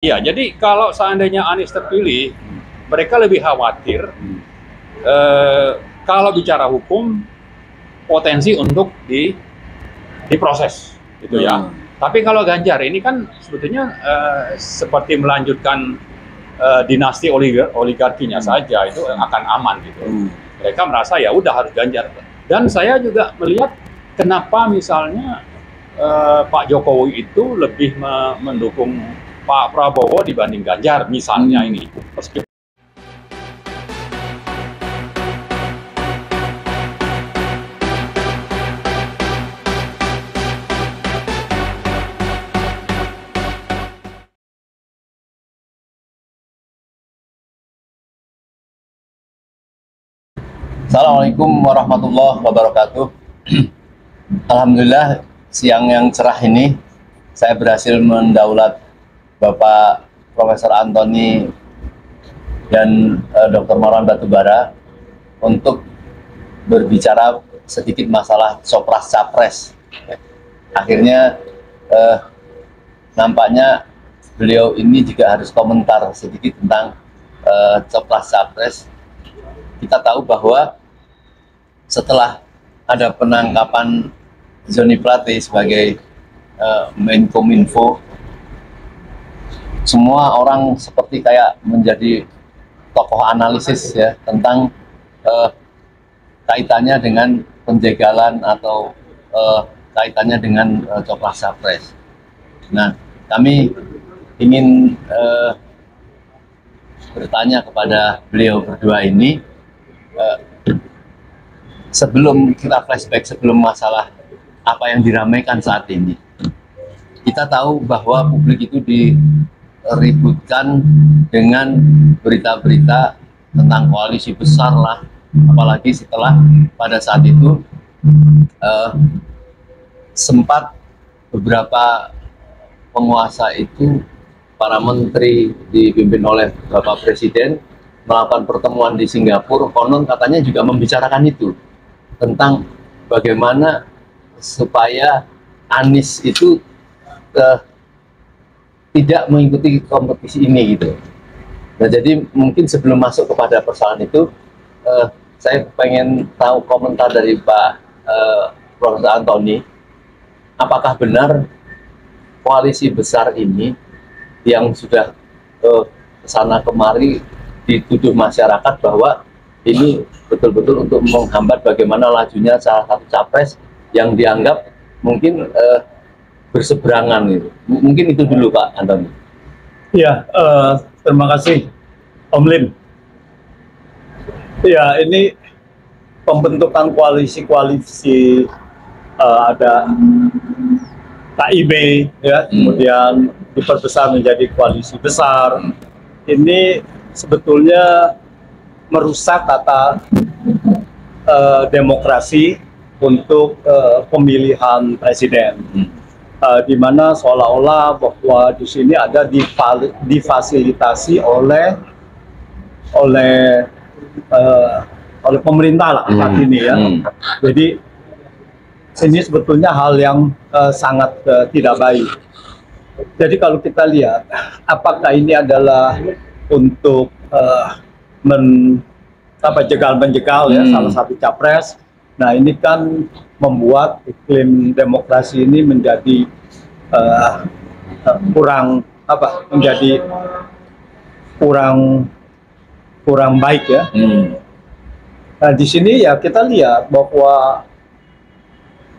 Iya, jadi kalau seandainya Anies terpilih, mereka lebih khawatir kalau bicara hukum potensi untuk diproses, gitu ya. Tapi kalau Ganjar ini kan sebetulnya seperti melanjutkan dinasti oligarkinya saja, itu akan aman gitu. Mereka merasa ya udah harus Ganjar. Dan saya juga melihat kenapa misalnya Pak Jokowi itu lebih mendukung Pak Prabowo dibanding Ganjar misalnya ini. Assalamualaikum warahmatullahi wabarakatuh. Alhamdulillah siang yang cerah ini saya berhasil mendaulat Bapak Profesor Antoni dan Dr. Marwan Batubara untuk berbicara sedikit masalah copras capres. Akhirnya nampaknya beliau ini juga harus komentar sedikit tentang copras capres. Kita tahu bahwa setelah ada penangkapan Joni Plate sebagai Menkominfo, semua orang seperti kayak menjadi tokoh analisis ya tentang kaitannya dengan penjagalan atau kaitannya dengan copras capres. Nah, kami ingin bertanya kepada beliau berdua ini, sebelum kita flashback, sebelum masalah apa yang diramaikan saat ini, kita tahu bahwa publik itu diributkan dengan berita-berita tentang koalisi besar lah, apalagi setelah pada saat itu sempat beberapa penguasa itu, para menteri dipimpin oleh Bapak Presiden melakukan pertemuan di Singapura, konon katanya juga membicarakan itu, tentang bagaimana supaya Anies itu tidak mengikuti kompetisi ini gitu. Nah, jadi mungkin sebelum masuk kepada persoalan itu, saya pengen tahu komentar dari Pak Profesor Antoni, apakah benar koalisi besar ini yang sudah kesana kemari dituduh masyarakat bahwa ini betul-betul untuk menghambat bagaimana lajunya salah satu capres yang dianggap mungkin berseberangan gitu. Mungkin itu dulu Pak Antoni. Ya, terima kasih Om Lim. Ya, ini pembentukan koalisi-koalisi ada KIB ya, kemudian diperbesar menjadi koalisi besar. Ini sebetulnya merusak tata demokrasi untuk pemilihan presiden, di mana seolah-olah bahwa di sini ada difasilitasi oleh pemerintah lah saat ini ya. Jadi ini sebetulnya hal yang sangat tidak baik. Jadi kalau kita lihat apakah ini adalah untuk menjegal ya salah satu capres. Nah, ini kan membuat iklim demokrasi ini menjadi kurang baik ya. Nah, di sini ya kita lihat bahwa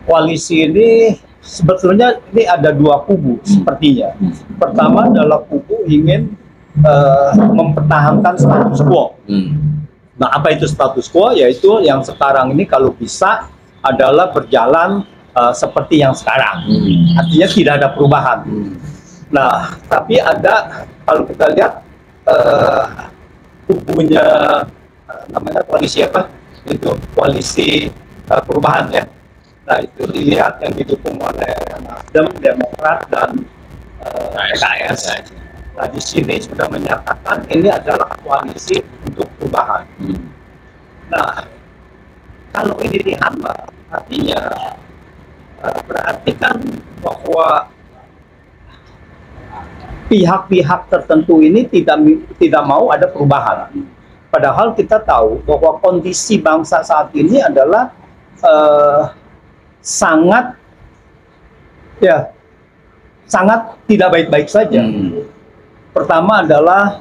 koalisi ini sebetulnya ini ada dua kubu sepertinya. Pertama adalah kubu ingin mempertahankan status quo. Nah, apa itu status quo? Yaitu yang sekarang ini kalau bisa adalah berjalan seperti yang sekarang. Artinya tidak ada perubahan. Nah, tapi ada, kalau kita lihat kubunya namanya koalisi apa? Itu koalisi perubahan ya. Nah, itu dilihat yang didukung oleh Nasdem, Demokrat, dan PKS. Nah, di sini sudah menyatakan ini adalah koalisi untuk perubahan. Nah, kalau ini dihambat, artinya berarti kan bahwa pihak-pihak tertentu ini tidak mau ada perubahan. Padahal kita tahu bahwa kondisi bangsa saat ini adalah sangat tidak baik-baik saja. Pertama adalah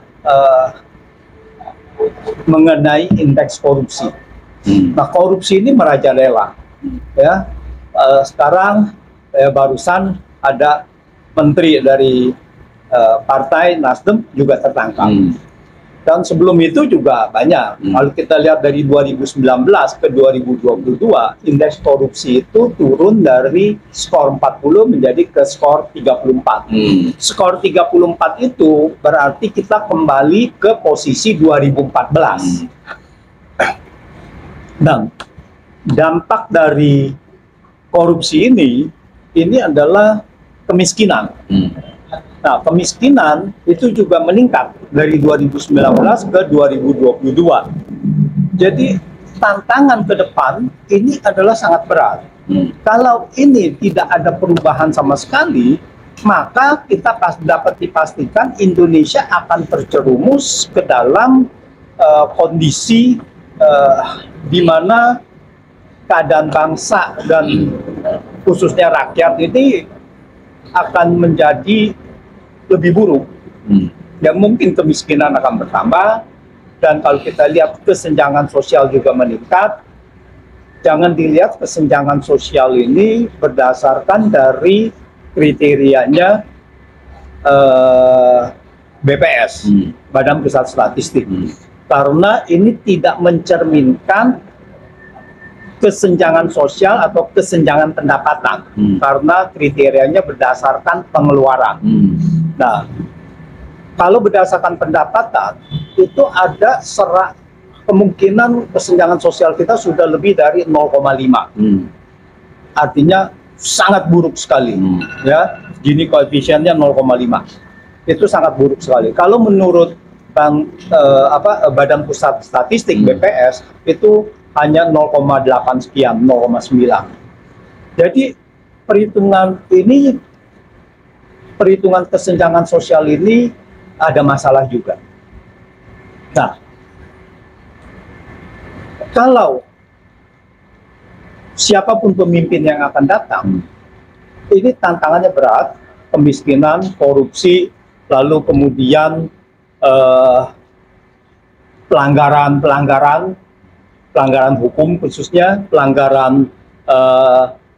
mengenai indeks korupsi. Nah, korupsi ini merajalela. Ya, sekarang barusan ada menteri dari Partai Nasdem juga tertangkap. Dan sebelum itu juga banyak. Kalau kita lihat dari 2019 ke 2022, indeks korupsi itu turun dari skor 40 menjadi ke skor 34. Skor 34 itu berarti kita kembali ke posisi 2014. Dan dampak dari korupsi ini adalah kemiskinan. Nah, kemiskinan itu juga meningkat dari 2019 ke 2022. Jadi tantangan ke depan ini adalah sangat berat. Kalau ini tidak ada perubahan sama sekali, maka kita dapat dipastikan Indonesia akan terjerumus ke dalam kondisi di mana keadaan bangsa dan khususnya rakyat ini akan menjadi lebih buruk. Dan mungkin kemiskinan akan bertambah, dan kalau kita lihat kesenjangan sosial juga meningkat. Jangan dilihat kesenjangan sosial ini berdasarkan dari kriterianya BPS, Badan Pusat Statistik, karena ini tidak mencerminkan kesenjangan sosial atau kesenjangan pendapatan, karena kriterianya berdasarkan pengeluaran. Nah, kalau berdasarkan pendapatan itu ada kemungkinan kesenjangan sosial kita sudah lebih dari 0,5. Artinya sangat buruk sekali. Ya, Gini koefisiennya 0,5. Itu sangat buruk sekali. Kalau menurut Badan Pusat Statistik BPS itu hanya 0,8 sekian, 0,9. Jadi perhitungan kesenjangan sosial ini ada masalah juga. Nah, kalau siapapun pemimpin yang akan datang, ini tantangannya berat, kemiskinan, korupsi, lalu kemudian pelanggaran hukum, khususnya pelanggaran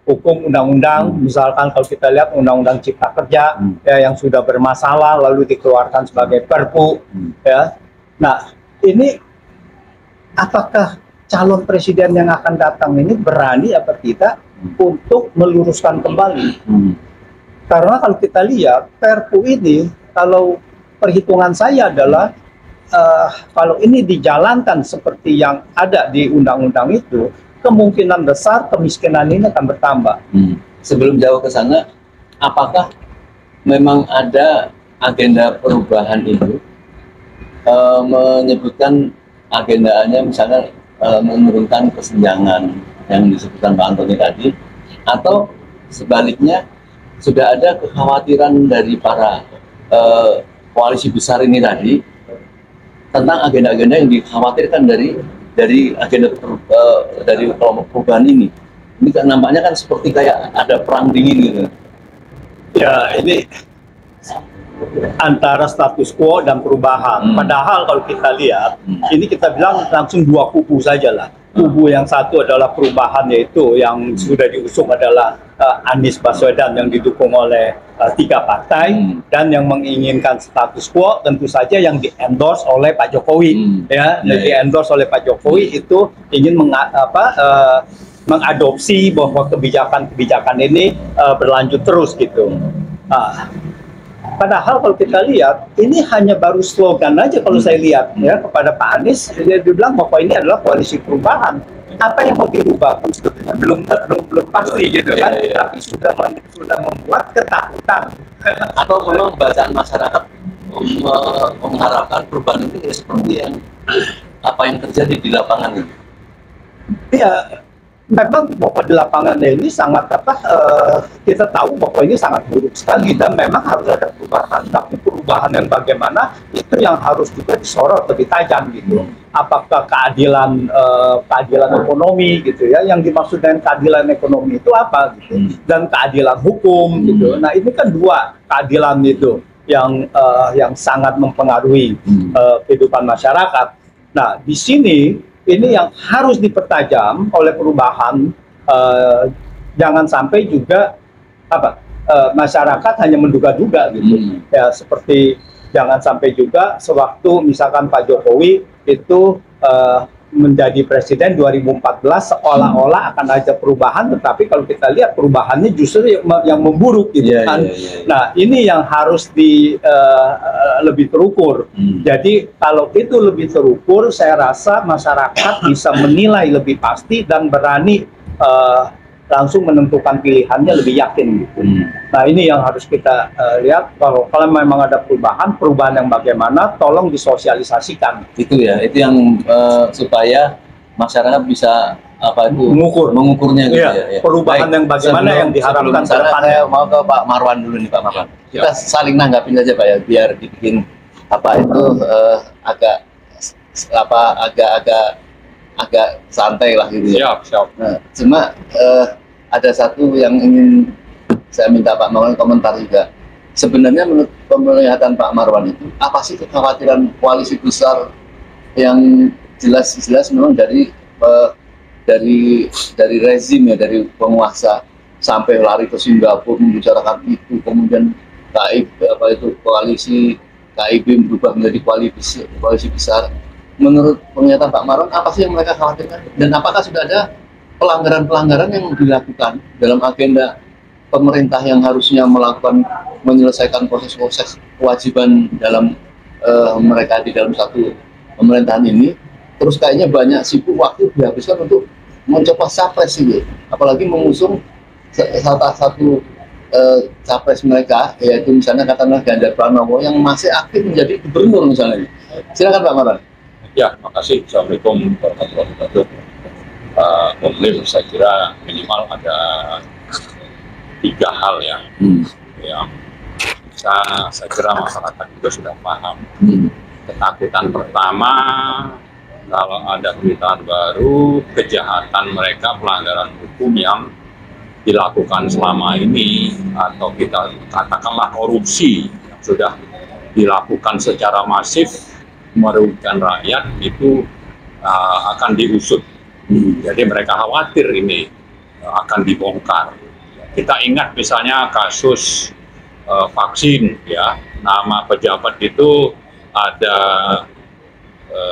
hukum undang-undang. Misalkan kalau kita lihat undang-undang Cipta Kerja ya, yang sudah bermasalah lalu dikeluarkan sebagai Perpu ya. Nah, ini apakah calon presiden yang akan datang ini berani apa tidak untuk meluruskan kembali? Karena kalau kita lihat Perpu ini, kalau perhitungan saya adalah kalau ini dijalankan seperti yang ada di undang-undang itu, kemungkinan besar kemiskinan ini akan bertambah. Sebelum jauh ke sana, apakah memang ada agenda perubahan itu menyebutkan agendanya misalnya menurunkan kesenjangan yang disebutkan Pak Antoni tadi, atau sebaliknya sudah ada kekhawatiran dari para koalisi besar ini tadi tentang agenda-agenda yang dikhawatirkan dari agenda dari kelompok perubahan ini? Ini kan nampaknya kan seperti kayak ada perang dingin gitu. Ya, ini antara status quo dan perubahan. Padahal kalau kita lihat, ini kita bilang langsung dua kubu saja lah. Kubu yang satu adalah perubahan, yaitu yang sudah diusung adalah Anies Baswedan yang didukung oleh 3 partai, dan yang menginginkan status quo tentu saja yang di-endorse oleh Pak Jokowi. Di-endorse oleh Pak Jokowi itu ingin mengadopsi bahwa kebijakan-kebijakan ini berlanjut terus gitu. Padahal kalau kita lihat, ini hanya baru slogan aja kalau saya lihat ya kepada Pak Anies. Dia bilang bahwa ini adalah koalisi perubahan. Apa yang mau dirubah belum pasti gitu kan. Tapi sudah membuat ketakutan. Atau memang bacaan masyarakat mengharapkan perubahan itu seperti yang apa yang terjadi di lapangan itu? Ya, memang bahwa di lapangan ini sangat kita tahu bahwa ini sangat buruk sekali dan memang harus ada perubahan. Tapi perubahan yang bagaimana, itu yang harus juga disorot lebih tajam gitu. Apakah keadilan keadilan ekonomi gitu ya, yang dimaksud dengan keadilan ekonomi itu apa gitu, dan keadilan hukum gitu. Nah ini kan dua keadilan itu yang sangat mempengaruhi kehidupan masyarakat. Nah di sini ini yang harus dipertajam oleh perubahan, jangan sampai juga masyarakat hanya menduga-duga gitu. Ya seperti jangan sampai juga sewaktu misalkan Pak Jokowi itu menjadi presiden 2014 seolah-olah akan ada perubahan, tetapi kalau kita lihat perubahannya justru yang memburuk gitu kan. Nah ini yang harus lebih terukur. Jadi kalau itu lebih terukur, saya rasa masyarakat bisa menilai lebih pasti dan berani langsung menentukan pilihannya lebih yakin gitu. Nah ini yang harus kita lihat, kalau memang ada perubahan yang bagaimana, tolong disosialisasikan. Itu ya, itu yang supaya masyarakat bisa mengukurnya gitu ya. Perubahan yang bagaimana yang diharapkan ke depan. Saya mau ke Pak Marwan dulu nih, Pak Marwan. Kita saling nanggapin aja Pak ya, biar dibikin agak santai lah gitu ya. Siap. Nah, cuma ada satu yang ingin saya minta Pak Marwan komentar juga. Sebenarnya menurut penglihatan Pak Marwan itu, apa sih kekhawatiran koalisi besar yang jelas-jelas memang dari rezim ya, dari penguasa, sampai lari ke Singapura membicarakan itu, kemudian koalisi KIB berubah menjadi koalisi besar. Menurut penglihatan Pak Marwan, apa sih yang mereka khawatirkan? Dan apakah sudah ada pelanggaran-pelanggaran yang dilakukan dalam agenda pemerintah yang harusnya menyelesaikan proses-proses kewajiban dalam mereka di dalam satu pemerintahan ini, terus kayaknya banyak sibuk waktu dihabiskan untuk mencoba capres ini, apalagi mengusung salah satu capres mereka, yaitu misalnya katakanlah Ganjar Pranowo yang masih aktif menjadi gubernur misalnya. Silakan Pak Marwan. Ya, makasih. Assalamualaikum warahmatullahi wabarakatuh. Muslim, saya kira minimal ada 3 hal ya. Yang saya kira masyarakat juga sudah paham. Ketakutan pertama, kalau ada pemerintahan baru, kejahatan mereka, pelanggaran hukum yang dilakukan selama ini, atau kita katakanlah korupsi yang sudah dilakukan secara masif merugikan rakyat, itu akan diusut. Jadi mereka khawatir ini akan dibongkar. Kita ingat misalnya kasus vaksin ya, nama pejabat itu ada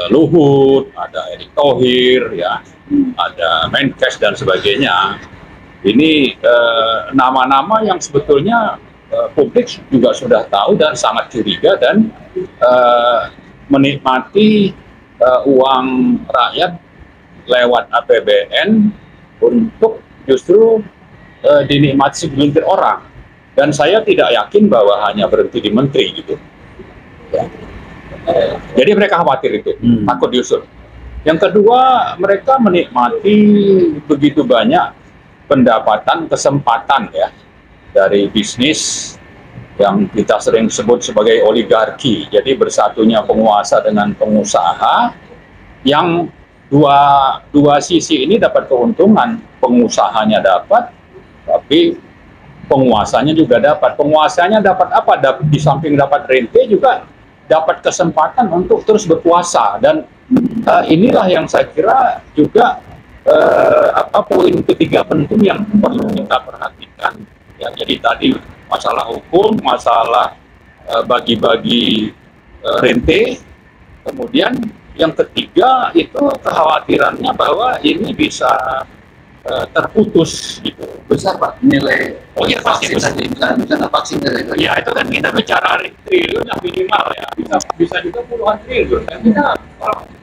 Luhut, ada Erick Thohir ya, ada Menkes dan sebagainya. Ini nama-nama yang sebetulnya publik juga sudah tahu dan sangat curiga dan menikmati uang rakyat lewat APBN untuk justru dinikmati segelintir orang. Dan saya tidak yakin bahwa hanya berhenti di menteri gitu. Ya. Jadi mereka khawatir itu, takut diusut. Yang kedua, mereka menikmati begitu banyak pendapatan, kesempatan ya dari bisnis yang kita sering sebut sebagai oligarki. Jadi bersatunya penguasa dengan pengusaha, yang dua sisi ini dapat keuntungan. Pengusahanya dapat, tapi penguasanya juga dapat. Penguasanya dapat apa? Di samping dapat rente juga dapat kesempatan untuk terus berkuasa. Dan inilah yang saya kira juga poin ketiga penting yang perlu kita perhatikan. Ya, jadi tadi masalah hukum, masalah bagi-bagi rente, kemudian yang ketiga itu kekhawatirannya bahwa ini bisa terputus gitu. Besar Pak nilai pasti besar. Misalnya vaksin itu. Ya itu kan kita bicara triliun yang minimal ya, bisa juga puluhan triliun. Dan kita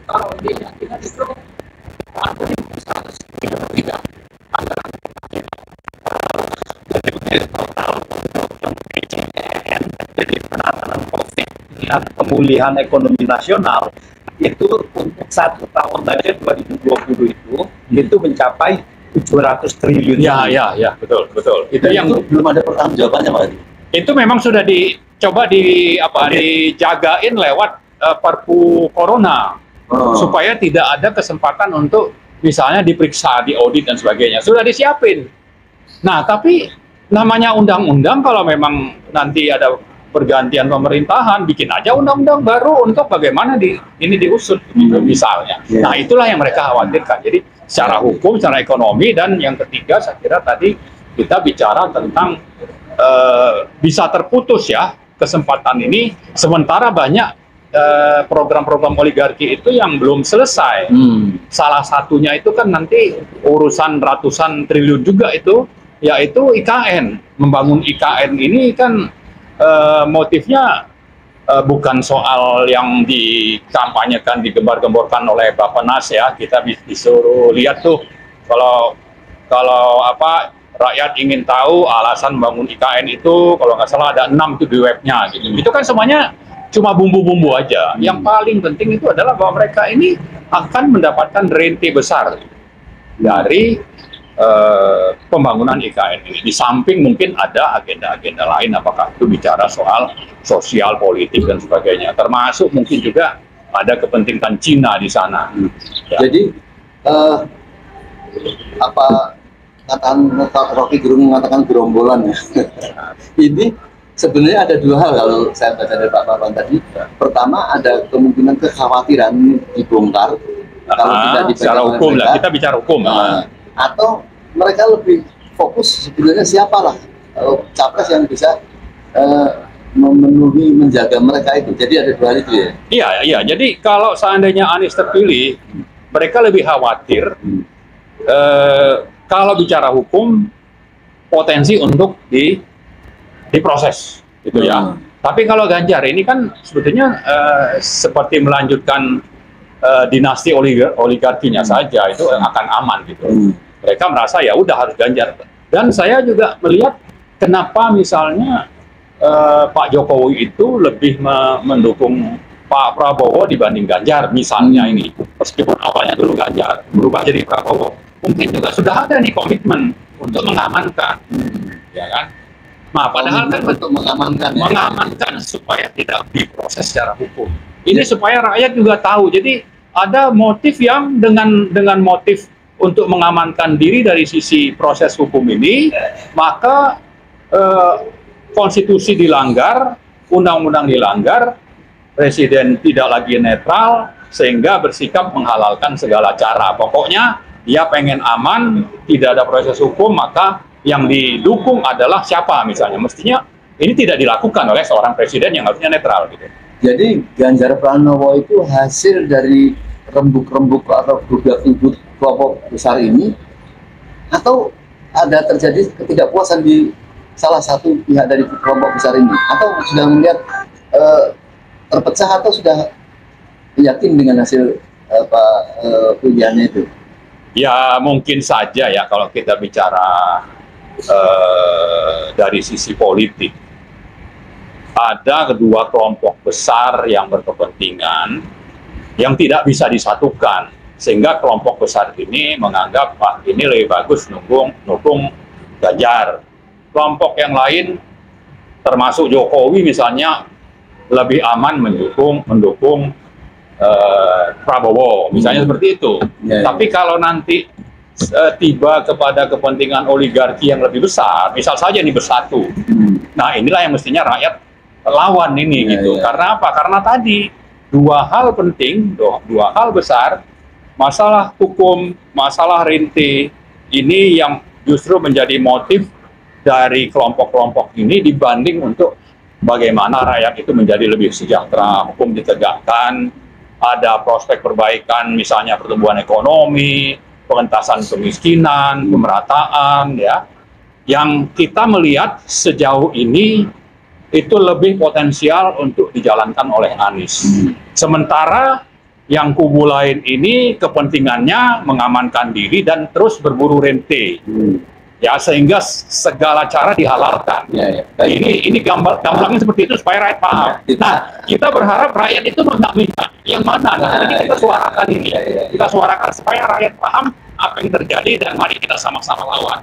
kalau kita itu tidak anggaran jadi penanganan COVID dan pemulihan ekonomi nasional itu untuk 1 tahun saja 2020 itu mencapai 700 triliun. Ya, betul. Itu yang belum ada pertanggungjawabannya Pak. Itu memang sudah dicoba dijagain lewat Perpu Corona supaya tidak ada kesempatan untuk misalnya diperiksa, diaudit dan sebagainya. Sudah disiapin. Nah, tapi namanya undang-undang, kalau memang nanti ada pergantian pemerintahan, bikin aja undang-undang baru untuk bagaimana ini diusut gitu, misalnya. Nah, itulah yang mereka khawatirkan. Jadi secara hukum, secara ekonomi, dan yang ketiga saya kira tadi kita bicara tentang bisa terputus ya kesempatan ini, sementara banyak program-program oligarki itu yang belum selesai. Salah satunya itu kan nanti urusan ratusan triliun juga itu, yaitu IKN. Membangun IKN ini kan motifnya bukan soal yang dikampanyekan, digembar-gemborkan oleh Bappenas ya. Kita disuruh lihat tuh kalau apa rakyat ingin tahu alasan membangun IKN itu, kalau nggak salah ada 6 tuh di webnya gitu. Itu kan semuanya cuma bumbu-bumbu aja. Yang paling penting itu adalah bahwa mereka ini akan mendapatkan rente besar dari pembangunan IKN ini. Di samping mungkin ada agenda-agenda lain, apakah itu bicara soal sosial, politik dan sebagainya. Termasuk mungkin juga ada kepentingan Cina di sana. Ya. Jadi apa katakan Rocky Gerung mengatakan gerombolan ya. Ini sebenarnya ada dua hal kalau saya baca dari Pak Marwan tadi. Pertama, ada kemungkinan kekhawatiran dibongkar kalau tidak secara hukum lah, kita bicara hukum. Atau mereka lebih fokus sebenarnya siapalah capres yang bisa memenuhi, menjaga mereka itu. Jadi ada dua hal itu ya. Iya. Jadi kalau seandainya Anies terpilih, mereka lebih khawatir kalau bicara hukum potensi untuk diproses gitu ya. Tapi kalau Ganjar ini kan sebetulnya seperti melanjutkan dinasti oligarkinya saja, itu akan aman gitu. Mereka merasa ya udah harus Ganjar. Dan saya juga melihat kenapa misalnya Pak Jokowi itu lebih mendukung Pak Prabowo dibanding Ganjar misalnya ini. Meskipun awalnya dulu Ganjar, berubah jadi Prabowo. Mungkin juga sudah ada nih komitmen untuk mengamankan, ya kan? Nah, padahal kan untuk mengamankan supaya tidak diproses secara hukum. Ini supaya rakyat juga tahu. Jadi ada motif yang dengan motif untuk mengamankan diri dari sisi proses hukum ini, maka konstitusi dilanggar, undang-undang dilanggar, presiden tidak lagi netral, sehingga bersikap menghalalkan segala cara. Pokoknya dia pengen aman, tidak ada proses hukum, maka yang didukung adalah siapa misalnya. Mestinya ini tidak dilakukan oleh seorang presiden yang harusnya netral gitu. Jadi Ganjar Pranowo itu hasil dari rembuk-rembuk atau gugat-gugat kelompok besar ini, atau ada terjadi ketidakpuasan di salah satu pihak dari kelompok besar ini, atau sudah melihat terpecah, atau sudah yakin dengan hasil pilihannya itu? Ya mungkin saja ya kalau kita bicara dari sisi politik, ada kedua kelompok besar yang berkepentingan yang tidak bisa disatukan, sehingga kelompok besar ini menganggap Pak ini lebih bagus nukung Ganjar. Kelompok yang lain termasuk Jokowi misalnya lebih aman mendukung Prabowo misalnya seperti itu. Tapi kalau nanti tiba kepada kepentingan oligarki yang lebih besar, misal saja nih bersatu, nah inilah yang mestinya rakyat lawan ini gitu. Karena apa? Karena tadi dua hal penting, dua hal besar, masalah hukum, masalah rente, ini yang justru menjadi motif dari kelompok-kelompok ini dibanding untuk bagaimana rakyat itu menjadi lebih sejahtera, hukum ditegakkan, ada prospek perbaikan, misalnya pertumbuhan ekonomi, pengentasan kemiskinan, pemerataan, ya, yang kita melihat sejauh ini itu lebih potensial untuk dijalankan oleh Anies. Sementara yang kubu lain ini kepentingannya mengamankan diri dan terus berburu rente. Ya, sehingga segala cara dihalalkan. Nah, ini gambarnya seperti itu supaya rakyat paham. Nah, kita berharap rakyat itu minta yang mana. Nah, ini kita suarakan ini. Kita suarakan supaya rakyat paham apa yang terjadi dan mari kita sama-sama lawan.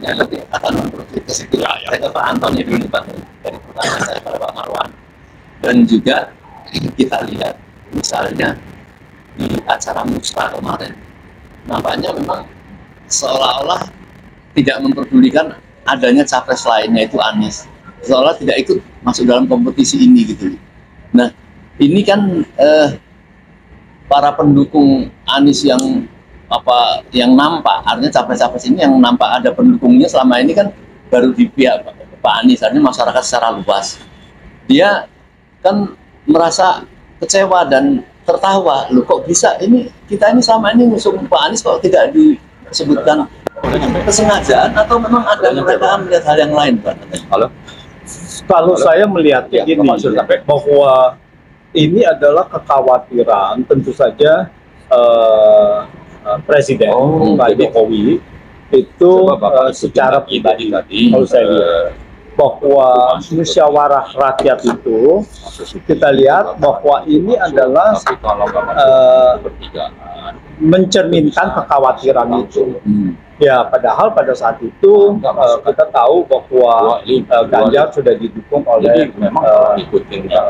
ya nanti akan memperoleh ke situ. Ya. Saya ke Pak Antoni dulu Pak, dari pertanyaan saya pada Pak Marwan. Dan juga kita lihat misalnya di acara Musra kemarin, nampaknya memang seolah-olah tidak memperdulikan adanya capres lainnya itu Anies, seolah tidak ikut masuk dalam kompetisi ini gitu. Nah ini kan para pendukung Anies yang nampak, artinya capres-capres ini yang nampak ada pendukungnya selama ini kan baru di pihak Pak Anies, artinya masyarakat secara luas. Dia kan merasa kecewa dan tertawa, loh kok bisa ini, kita ini selama ini ngusung Pak Anies kok tidak disebutkan kesengajaan atau memang ada mereka melihat hal yang lain Pak? Halo? Kalau saya melihatnya gini, bahwa ini adalah kekhawatiran tentu saja Presiden Pak Jokowi itu secara pribadi, kalau saya lihat bahwa musyawarah rakyat itu kita lihat bahwa ini adalah mencerminkan kekhawatiran itu. Ya, padahal pada saat itu kita tahu bahwa Ganjar sudah didukung oleh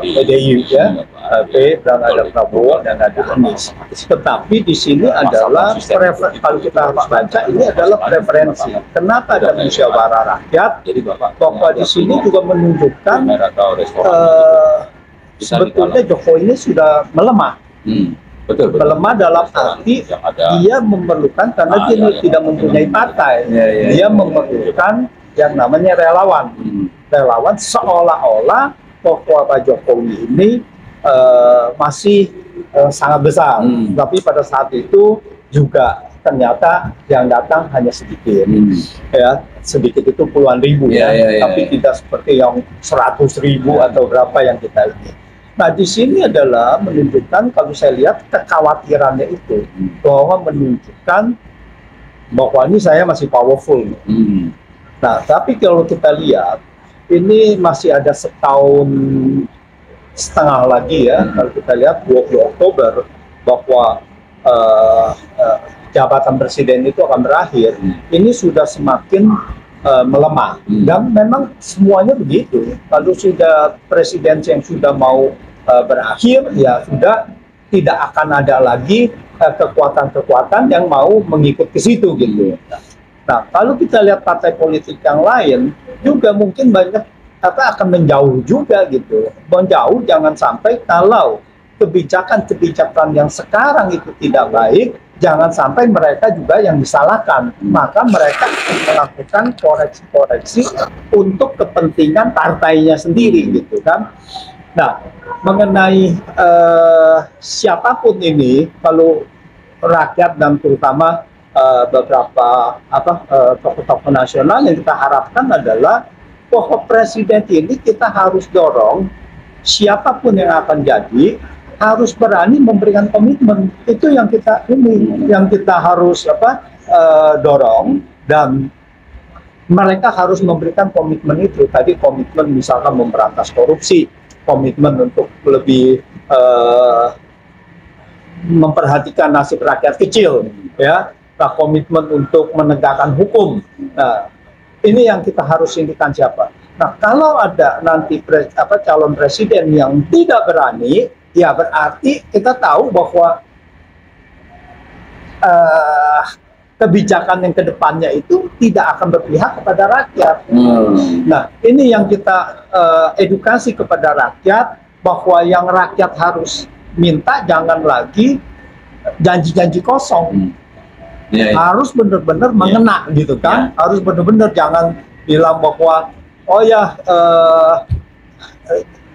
PDI, ya, dan ada Prabowo dan ada Anies. Tetapi di sini adalah kalau kita harus baca ini adalah preferensi. Kenapa ada musyawarah rakyat? Bahwa di sini juga menunjukkan sebetulnya Jokowi ini sudah melemah. Melemah dalam arti dia memerlukan, karena dia tidak mempunyai partai, dia memerlukan yang namanya relawan. Relawan seolah-olah bahwa Pak Jokowi ini masih sangat besar, tapi pada saat itu juga ternyata yang datang hanya sedikit, ya sedikit itu puluhan ribu, tapi tidak seperti yang 100.000 atau berapa yang kita lihat. Nah, di sini adalah menunjukkan, kalau saya lihat kekhawatirannya itu, bahwa menunjukkan bahwa ini saya masih powerful. Nah, tapi kalau kita lihat, ini masih ada setahun setengah lagi ya, kalau kita lihat 20 Oktober, bahwa jabatan presiden itu akan berakhir, ini sudah semakin melemah. Dan memang semuanya begitu. Kalau sudah presiden yang sudah mau berakhir, ya sudah tidak akan ada lagi kekuatan-kekuatan yang mau mengikut ke situ gitu. Nah, kalau kita lihat partai politik yang lain juga mungkin banyak akan menjauh juga gitu. Menjauh, jangan sampai kalau kebijakan-kebijakan yang sekarang itu tidak baik, jangan sampai mereka juga yang disalahkan. Maka mereka melakukan koreksi-koreksi untuk kepentingan partainya sendiri gitu kan. Nah, mengenai siapapun ini, kalau rakyat dan terutama beberapa tokoh-tokoh nasional, yang kita harapkan adalah bahwa presiden ini kita harus dorong, siapapun yang akan jadi harus berani memberikan komitmen. Itu yang kita harus dorong, dan mereka harus memberikan komitmen itu. Tadi komitmen misalkan memberantas korupsi, komitmen untuk lebih memperhatikan nasib rakyat kecil, ya. Nah, komitmen untuk menegakkan hukum. Nah, ini yang kita harus indikan siapa. Nah, kalau ada nanti calon presiden yang tidak berani, ya berarti kita tahu bahwa kebijakan yang kedepannya itu tidak akan berpihak kepada rakyat. Nah, ini yang kita edukasi kepada rakyat, bahwa yang rakyat harus minta jangan lagi janji-janji kosong. Harus benar-benar mengena gitu kan. Harus benar-benar, jangan bilang bahwa oh ya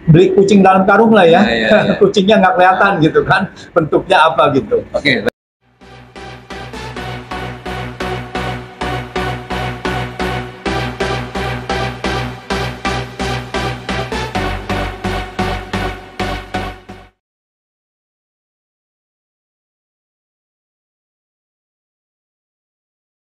beli kucing dalam karung lah ya, kucingnya nggak kelihatan gitu kan bentuknya apa gitu.